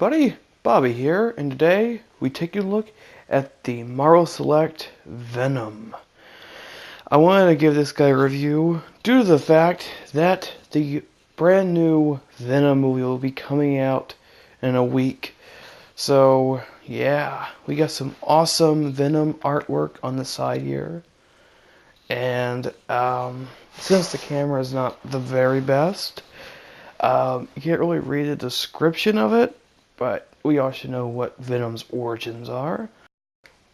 everybody, Bobby here, and today we take a look at the Marvel Select Venom. I wanted to give this guy a review due to the fact that the brand new Venom movie will be coming out in a week. So yeah, we got some awesome Venom artwork on the side here. And since the camera is not the very best, you can't really read the description of it, but we all should know what Venom's origins are.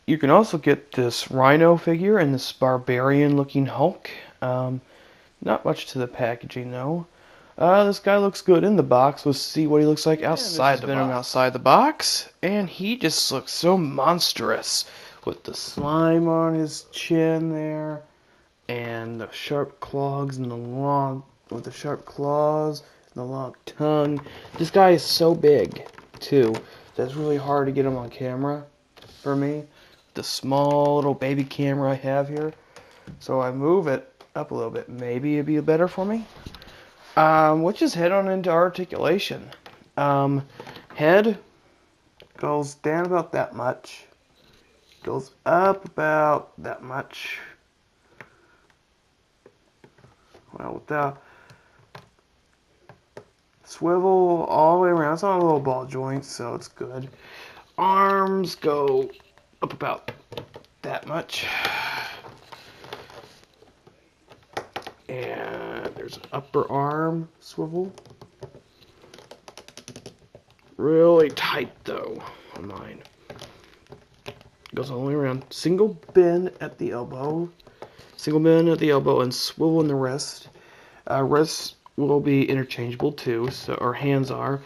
You can also get this Rhino figure and this barbarian-looking Hulk. Not much to the packaging though. This guy looks good in the box. Let's see what he looks like outside the Venom outside the box, and he just looks so monstrous with the slime on his chin there, and the sharp claws and the long tongue. This guy is so big, too. That's really hard to get him on camera for me. The small little baby camera I have here. So I move it up a little bit. Maybe it'd be better for me. Let's just head on into articulation. Head goes down about that much. Goes up about that much. Well, with that, swivel all the way around. It's on a little ball joint, so it's good. Arms go up about that much. And there's an upper arm swivel. Really tight, though, on mine. Goes all the way around. Single bend at the elbow. Single bend at the elbow and swivel in the wrist. Wrist will be interchangeable too, so our hands are.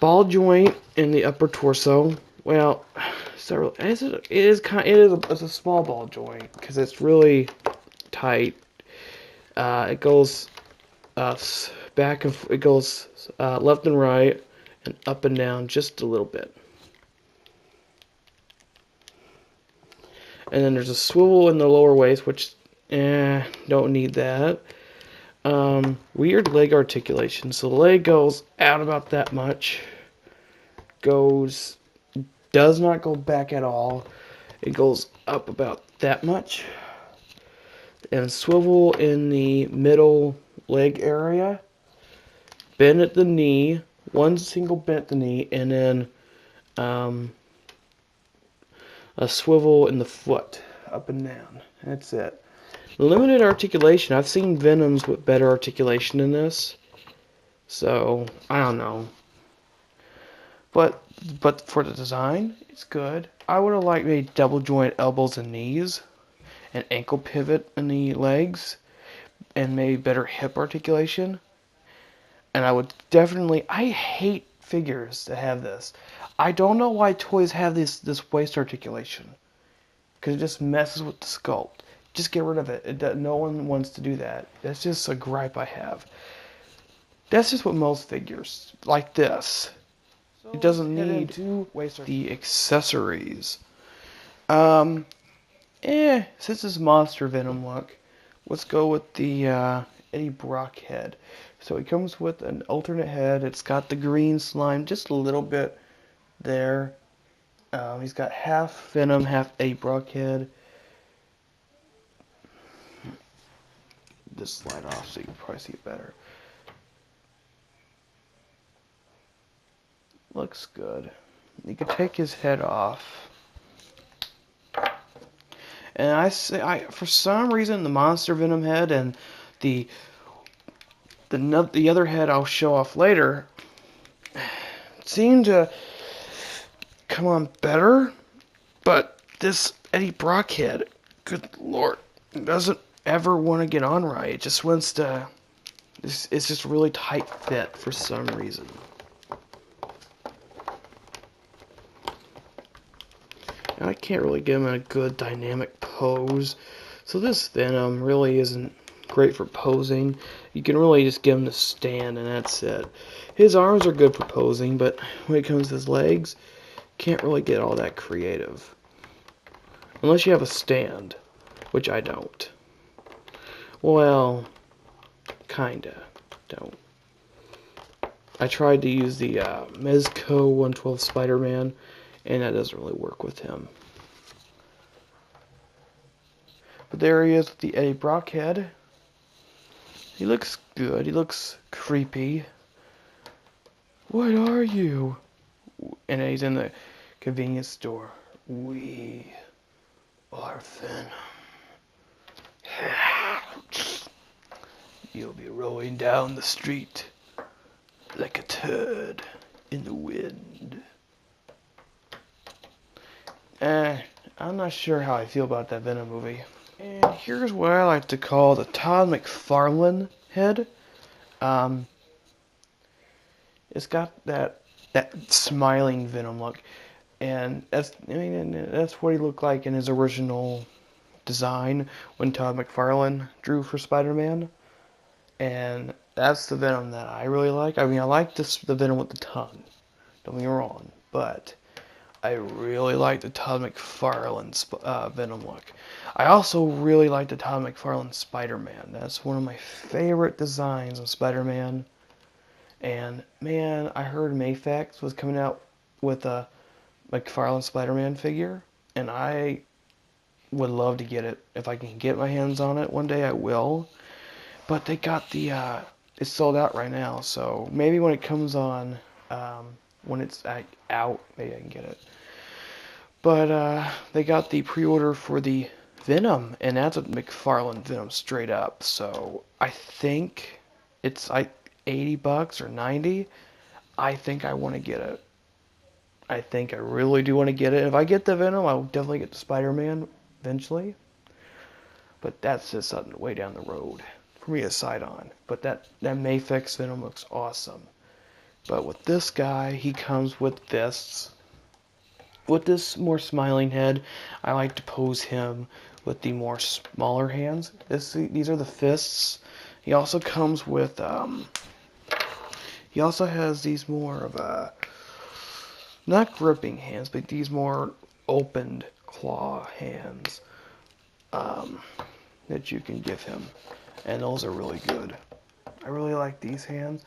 Ball joint in the upper torso. Well, so it's a small ball joint because it's really tight. It goes back and it goes left and right and up and down just a little bit. And then there's a swivel in the lower waist, which don't need that. Weird leg articulation. So the leg goes out about that much. Does not go back at all. It goes up about that much. And swivel in the middle leg area. Bend at the knee. One single bend at the knee. And then a swivel in the foot. Up and down. That's it. Limited articulation. I've seen Venoms with better articulation than this. So, I don't know. But for the design, it's good. I would have liked maybe double joint elbows and knees. An ankle pivot in the legs. And maybe better hip articulation. And I would definitely... I hate figures that have this. I don't know why toys have this waist articulation. Because it just messes with the sculpt. Just get rid of it. No one wants to do that. That's just a gripe I have. That's just what most figures like this. So it doesn't need the accessories. Since it's Monster Venom look, let's go with the Eddie Brock head. So it comes with an alternate head. It's got the green slime just a little bit there. He's got half Venom, half Eddie Brock head. This slide off so you can probably see it better. Looks good. You can take his head off. And for some reason the Monster Venom head and the other head I'll show off later seem to come on better, but this Eddie Brock head, good lord, doesn't ever want to get on right. It just wants to... It's just a really tight fit for some reason. And I can't really give him a good dynamic pose. So this Venom really isn't great for posing. You can really just give him the stand and that's it. His arms are good for posing, but when it comes to his legs, can't really get all that creative. Unless you have a stand, which I don't. Well, kinda don't. I tried to use the Mezco 112 Spider-Man, and that doesn't really work with him. But there he is with the Eddie Brock head. He looks good. He looks creepy. What are you? And he's in the convenience store. We are Venom. You'll be rolling down the street like a turd in the wind. I'm not sure how I feel about that Venom movie. And here's what I like to call the Todd McFarlane head. It's got that smiling Venom look, and that's what he looked like in his original design when Todd McFarlane drew for Spider-Man. And that's the Venom that I really like. I mean, I like the Venom with the tongue. Don't get me wrong, but I really like the Todd McFarlane Venom look. I also really like the Todd McFarlane Spider-Man. That's one of my favorite designs of Spider-Man. And man, I heard Mayfax was coming out with a McFarlane Spider-Man figure, and I would love to get it. If I can get my hands on it one day, I will. But they got the it's sold out right now, so maybe when it comes on, when it's out, maybe I can get it. But they got the pre-order for the Venom, and that's a McFarlane Venom straight up. So I think it's like $80 or 90. I think I want to get it. I think I really do want to get it. If I get the Venom, I'll definitely get the Spider-Man eventually. But that's just something way down the road for me to decide on. But that Mayfix Venom looks awesome. But with this guy, he comes with fists. With this more smiling head, I like to pose him with the more smaller hands. These are the fists. He also comes with he also has these more of not gripping hands, but these more opened claw hands that you can give him. And those are really good. I really like these hands.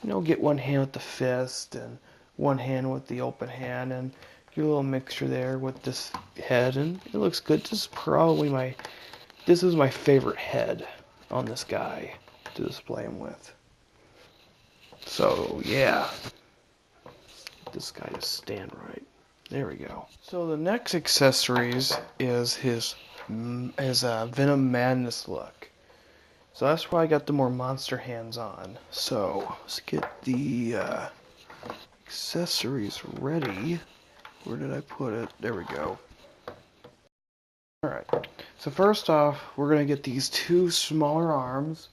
You know, get one hand with the fist and one hand with the open hand, and get a little mixture there with this head, and it looks good. This is my favorite head on this guy to display him with. So yeah, this guy just stand right. There we go. So the next accessories is his Venom Madness look. So that's why I got the more monster hands on. So let's get the accessories ready. Where did I put it? There we go. Alright, so first off, we're going to get these two smaller arms.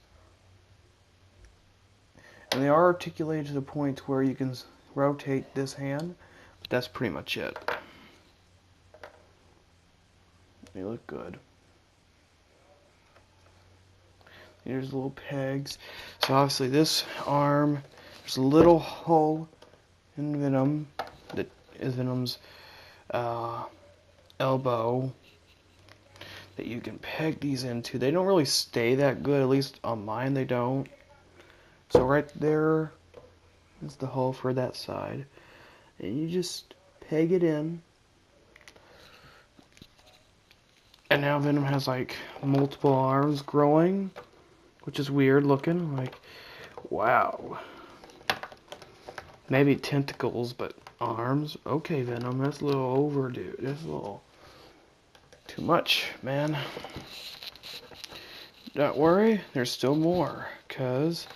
And they are articulated to the point where you can rotate this hand. But that's pretty much it. They look good. Here's little pegs. So obviously this arm, there's a little hole in Venom that is Venom's elbow that you can peg these into. They don't really stay that good, at least on mine they don't. So right there is the hole for that side. And you just peg it in. And now Venom has like multiple arms growing, which is weird looking. Like, wow. Maybe tentacles, but arms? Okay, Venom, that's a little overdue. That's a little too much, man. Don't worry, there's still more. Cause,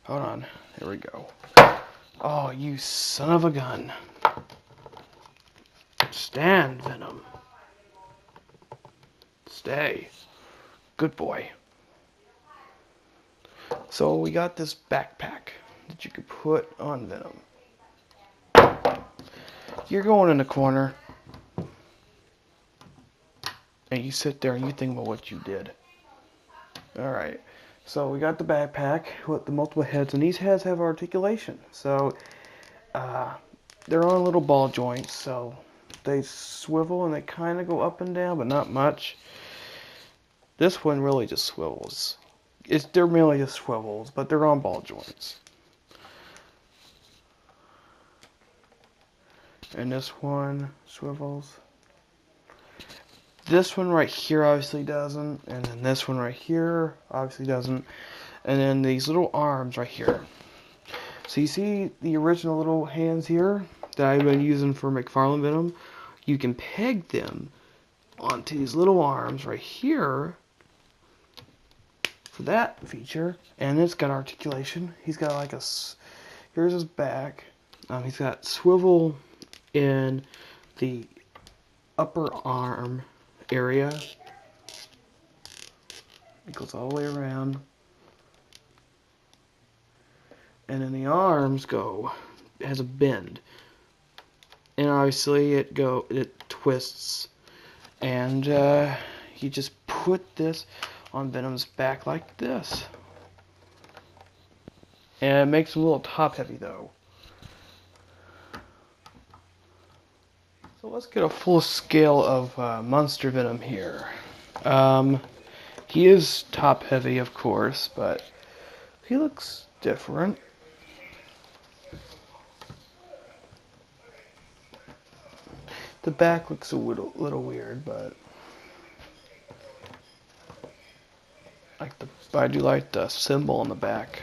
hold on, there we go. Oh, you son of a gun. Stand, Venom. Stay. Good boy. So we got this backpack that you could put on Venom. You're going in the corner. And you sit there and you think about what you did. Alright. So we got the backpack with the multiple heads, and these heads have articulation. So they're on little ball joints, so they swivel and they kind of go up and down, but not much. This one really just swivels. They're merely just swivels, but they're on ball joints. And this one swivels. This one right here obviously doesn't. And then this one right here obviously doesn't. And then these little arms right here. So you see the original little hands here that I've been using for McFarlane Venom? You can peg them onto these little arms right here for that feature. And it's got articulation. He's got like here's his back. He's got swivel in the upper arm area. It goes all the way around. And then the arms it has a bend. And obviously it twists. And you just put this on Venom's back like this. And it makes him a little top heavy though. So let's get a full scale of Monster Venom here. He is top heavy, of course, but he looks different. The back looks a little weird, but I do like the symbol on the back.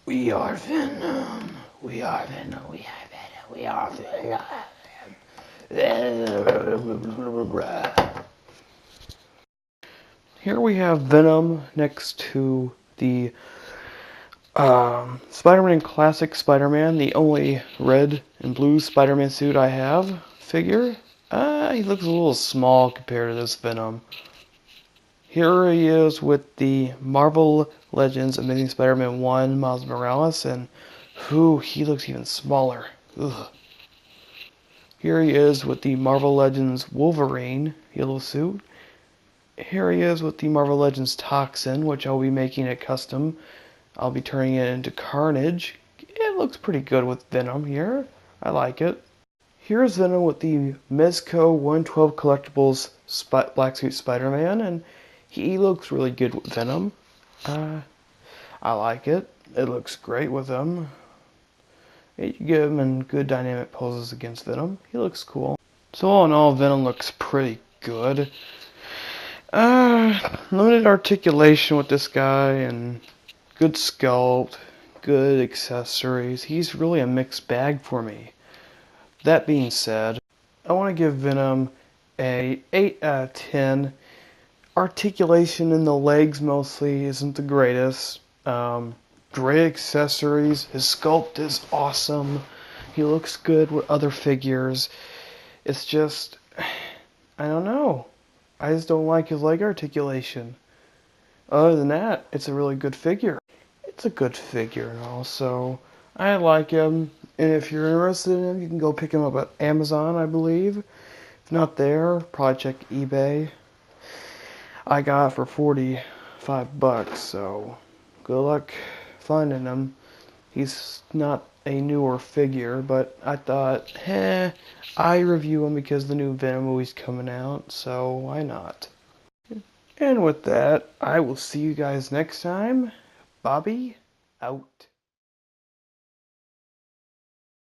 We are Venom. We are Venom. We are Venom. We are Venom. Here we have Venom next to the Spider-Man Classic Spider-Man, the only red and blue Spider-Man suit I have figure. He looks a little small compared to this Venom. Here he is with the Marvel Legends Amazing Spider-Man 1 Miles Morales, and he looks even smaller. Ugh. Here he is with the Marvel Legends Wolverine yellow suit. Here he is with the Marvel Legends Toxin, which I'll be making a custom. I'll be turning it into Carnage. It looks pretty good with Venom here. I like it. Here's Venom with the Mezco 112 Collectibles Black Suit Spider-Man, and he looks really good with Venom. I like it. It looks great with him. You give him in good dynamic poses against Venom. He looks cool. So all in all, Venom looks pretty good. Limited articulation with this guy, and good sculpt, good accessories. He's really a mixed bag for me. That being said, I want to give Venom a 8 out of 10. Articulation in the legs mostly isn't the greatest. Great accessories. His sculpt is awesome. He looks good with other figures. It's just, I don't know. I just don't like his leg articulation. Other than that, it's a really good figure. It's a good figure, and also I like him. And if you're interested in him, you can go pick him up at Amazon, I believe. If not there, probably check eBay. I got it for $45, so good luck finding him. He's not a newer figure, but I thought, I review him because the new Venom movie's coming out, so why not? And with that, I will see you guys next time. Bobby, out.